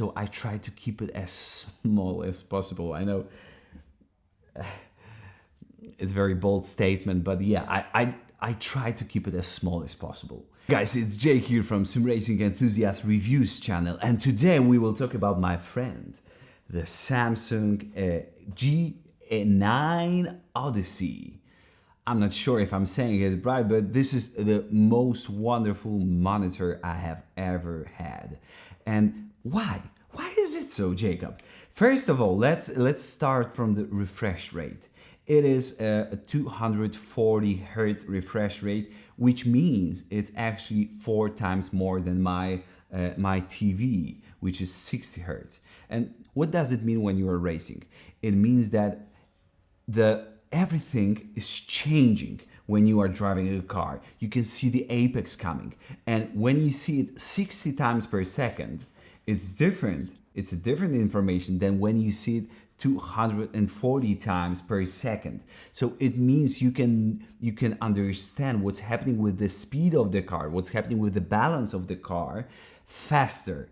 So I try to keep it as small as possible. I know it's a very bold statement, but yeah, I try to keep it as small as possible. Guys, it's Jake here from SimRacing Enthusiast Reviews channel, and today we will talk about my friend, the Samsung G9 Odyssey. I'm not sure if I'm saying it right, but this is the most wonderful monitor I have ever had. And why? Why is it so, Jacob? First of all, let's start from the refresh rate. It is a 240 Hertz refresh rate, which means it's actually 4 times more than my TV, which is 60 Hertz. And what does it mean when you are racing? It means that everything is changing when you are driving a car. You can see the apex coming, and when you see it 60 times per second, it's different. It's a different information than when you see it 240 times per second. So it means you can understand what's happening with the speed of the car, what's happening with the balance of the car faster,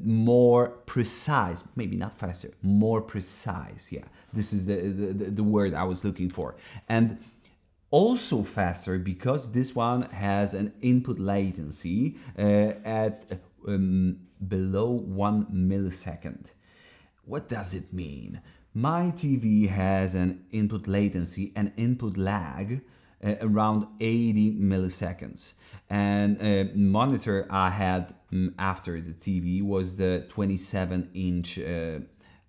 more precise, maybe not faster, more precise. Yeah, this is the word I was looking for. And also faster because this one has an input latency at below 1 millisecond. What does it mean? My TV has an input latency, an input lag around 80 milliseconds. And monitor I had after the TV was the 27-inch,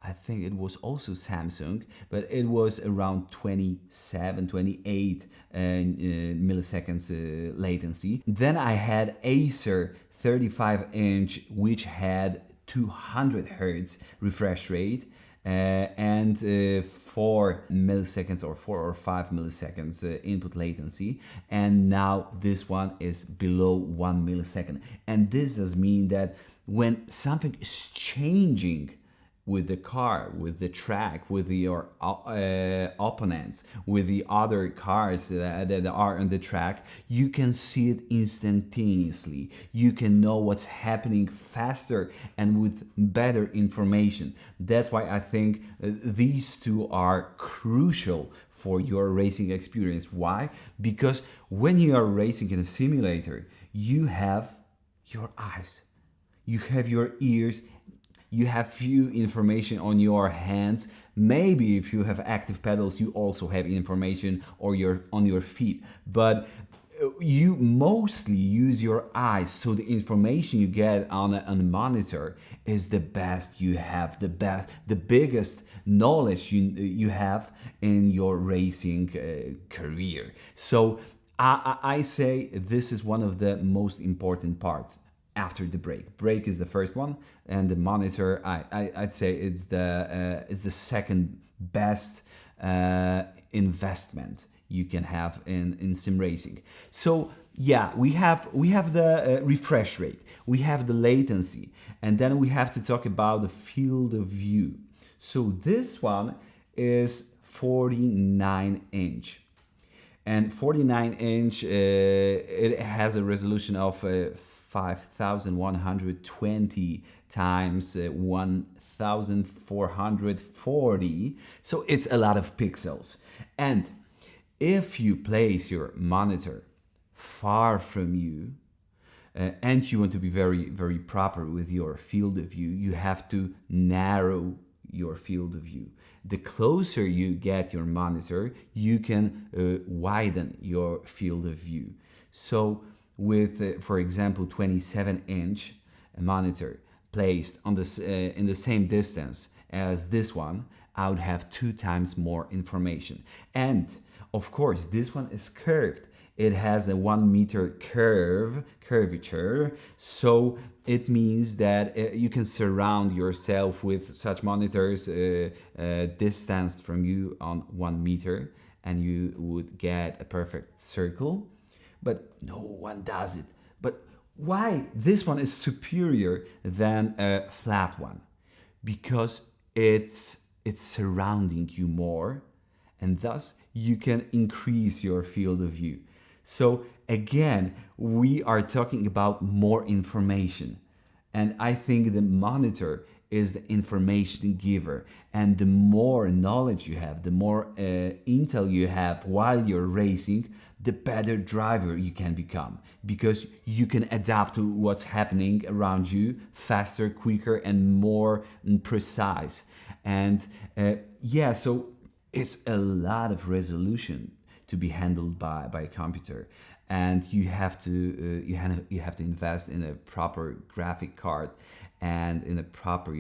I think it was also Samsung, but it was around 27, 28 milliseconds latency. Then I had Acer 35-inch, which had 200 Hertz refresh rate and 4 milliseconds or 4 or 5 milliseconds input latency. And now this one is below 1 millisecond. And this does mean that when something is changing with the car, with the track, with your opponents, with the other cars that are on the track, you can see it instantaneously. You can know what's happening faster and with better information. That's why I think these two are crucial for your racing experience. Why? Because when you are racing in a simulator, you have your eyes, you have your ears, you have few information on your hands. Maybe if you have active pedals, you also have information or on your feet. But you mostly use your eyes, so the information you get on a monitor is the best you have, the biggest knowledge you have in your racing career. So I say this is one of the most important parts. After the brake is the first one, and the monitor I'd say it's the second best investment you can have in sim racing. So yeah, we have the refresh rate, we have the latency, and then we have to talk about the field of view. So this one is 49-inch. And 49-inch, it has a resolution of 5120 times 1440. So it's a lot of pixels. And if you place your monitor far from you, and you want to be very, very proper with your field of view, you have to narrow your field of view. The closer you get your monitor, you can widen your field of view. So with, for example, 27-inch monitor placed on this in the same distance as this one, I would have 2 times more information. And of course, this one is curved. It has a 1 meter curvature, so it means that you can surround yourself with such monitors distanced from you on 1 meter, and you would get a perfect circle. But no one does it. But why this one is superior than a flat one? Because it's surrounding you more, and thus you can increase your field of view. So again, we are talking about more information. And I think the monitor is the information giver. And the more knowledge you have, the more intel you have while you're racing, the better driver you can become, because you can adapt to what's happening around you faster, quicker, and more precise. And so it's a lot of resolution to be handled by a computer, and you have to invest in a proper graphic card and in a proper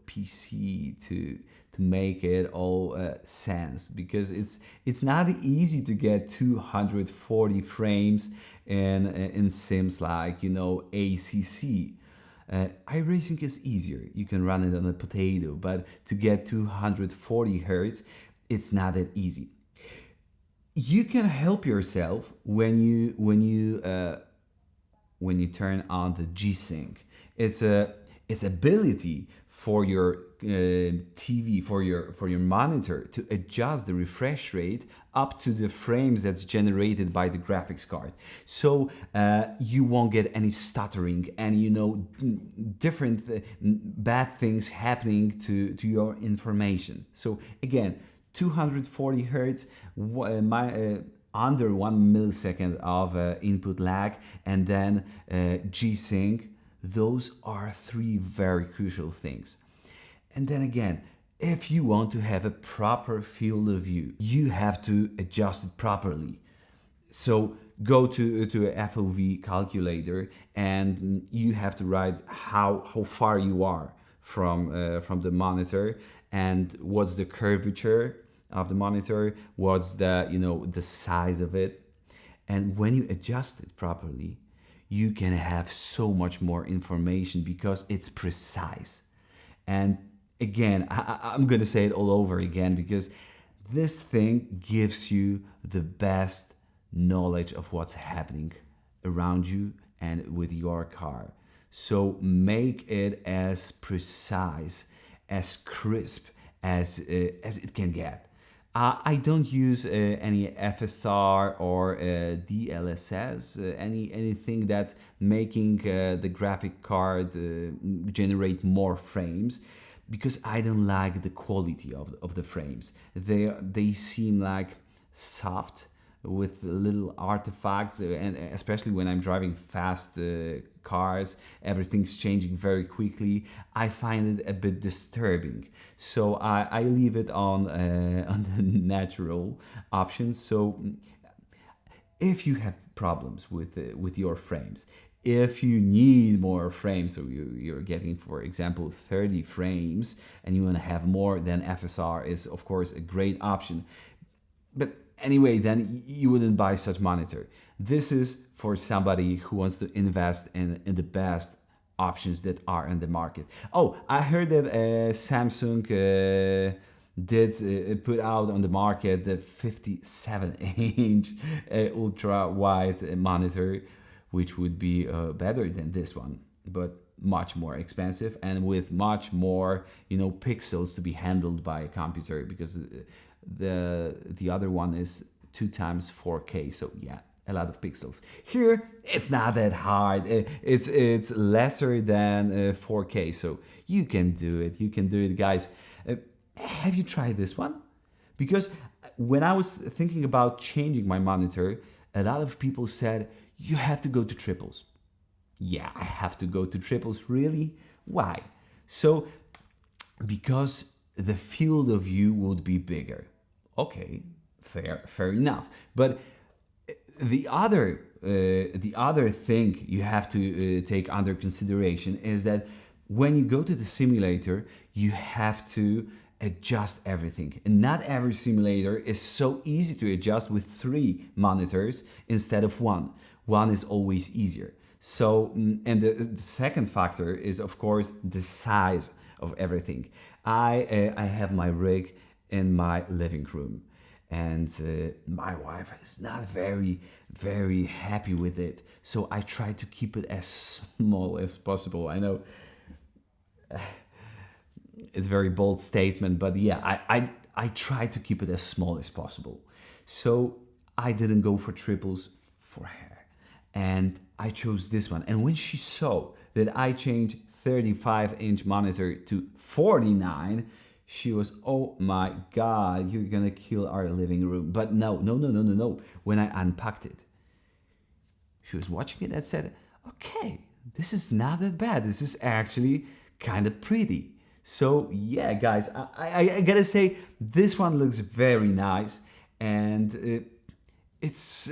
PC to make it all sense, because it's not easy to get 240 frames in sims like ACC. iRacing is easier. You can run it on a potato, but to get 240 hertz, it's not that easy. You can help yourself when you turn on the GSync. It's ability for your TV, for your monitor, to adjust the refresh rate up to the frames that's generated by the graphics card. So you won't get any stuttering and different bad things happening to your information. So again, 240 hertz, under 1 millisecond of input lag, and then G-Sync. Those are three very crucial things. And then again, if you want to have a proper field of view, you have to adjust it properly. So go to a FOV calculator, and you have to write how far you are from the monitor, and what's the curvature of the monitor, what's the size of it. And when you adjust it properly, you can have so much more information because it's precise. And again, I'm gonna say it all over again, because this thing gives you the best knowledge of what's happening around you and with your car. So make it as precise, as crisp as it can get. I don't use any FSR or DLSS, anything that's making the graphic card generate more frames, because I don't like the quality of the frames. They seem like soft, with little artifacts, and especially when I'm driving fast cars, everything's changing very quickly. I find it a bit disturbing, so I leave it on the natural options. So if you have problems with your frames, if you need more frames, so you're getting, for example, 30 frames, and you want to have more, then FSR is of course a great option. But anyway, then you wouldn't buy such monitor. This is for somebody who wants to invest in the best options that are in the market. Oh, I heard that Samsung did put out on the market the 57-inch ultra-wide monitor, which would be better than this one, but much more expensive and with much more pixels to be handled by a computer, because the other one is 2 times 4K, so yeah, a lot of pixels. Here it's not that hard. It's lesser than 4K, so you can do it, guys. Have you tried this one? Because when I was thinking about changing my monitor, a lot of people said you have to go to triples. Yeah, I have to go to triples, really? Why? So because the field of view would be bigger. Okay, fair enough. But the other thing you have to take under consideration is that when you go to the simulator, you have to adjust everything. And not every simulator is so easy to adjust with 3 monitors instead of 1. 1 is always easier. So, and the second factor is, of course, the size of everything. I have my rig in my living room, and my wife is not very happy with it. So I try to keep it as small as possible. I know it's a very bold statement, but yeah, I try to keep it as small as possible. So I didn't go for triples for her, and I chose this one. And when she saw that I changed 35-inch monitor to 49, she was, oh my God, you're gonna kill our living room. But no. When I unpacked it, she was watching it and said, okay, this is not that bad. This is actually kind of pretty. So yeah, guys, I gotta say, this one looks very nice. And it's,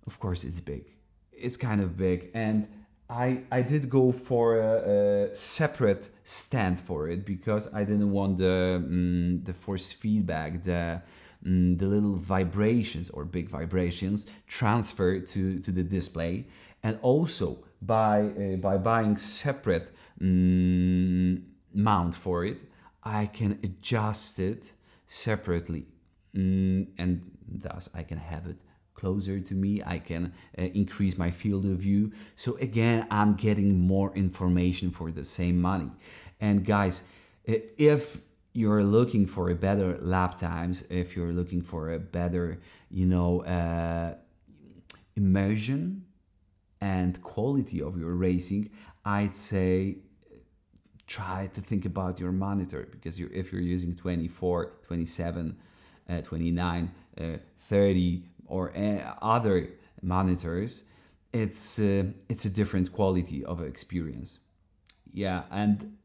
of course, it's big. It's kind of big. And I did go for a separate stand for it because I didn't want the force feedback, the little vibrations or big vibrations transfer to the display. And also by buying separate mount for it, I can adjust it separately, and thus I can have it closer to me. I can increase my field of view. So again, I'm getting more information for the same money. And guys, if you're looking for a better lap times, if you're looking for a better, immersion and quality of your racing, I'd say try to think about your monitor, because if you're using 24, 27, 29, 30, or other monitors, it's a different quality of experience. Yeah, and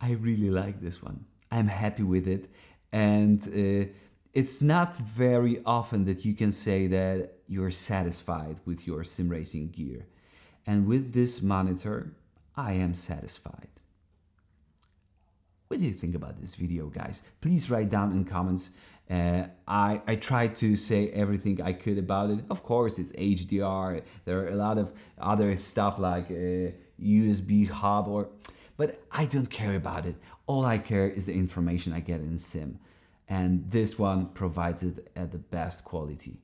I really like this one. I'm happy with it, and it's not very often that you can say that you're satisfied with your sim racing gear. And with this monitor, I am satisfied. What do you think about this video, guys? Please write down in comments. I tried to say everything I could about it. Of course, it's HDR. There are a lot of other stuff like USB hub, but I don't care about it. All I care is the information I get in sim. And this one provides it at the best quality.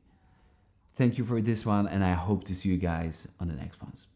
Thank you for this one, and I hope to see you guys on the next ones.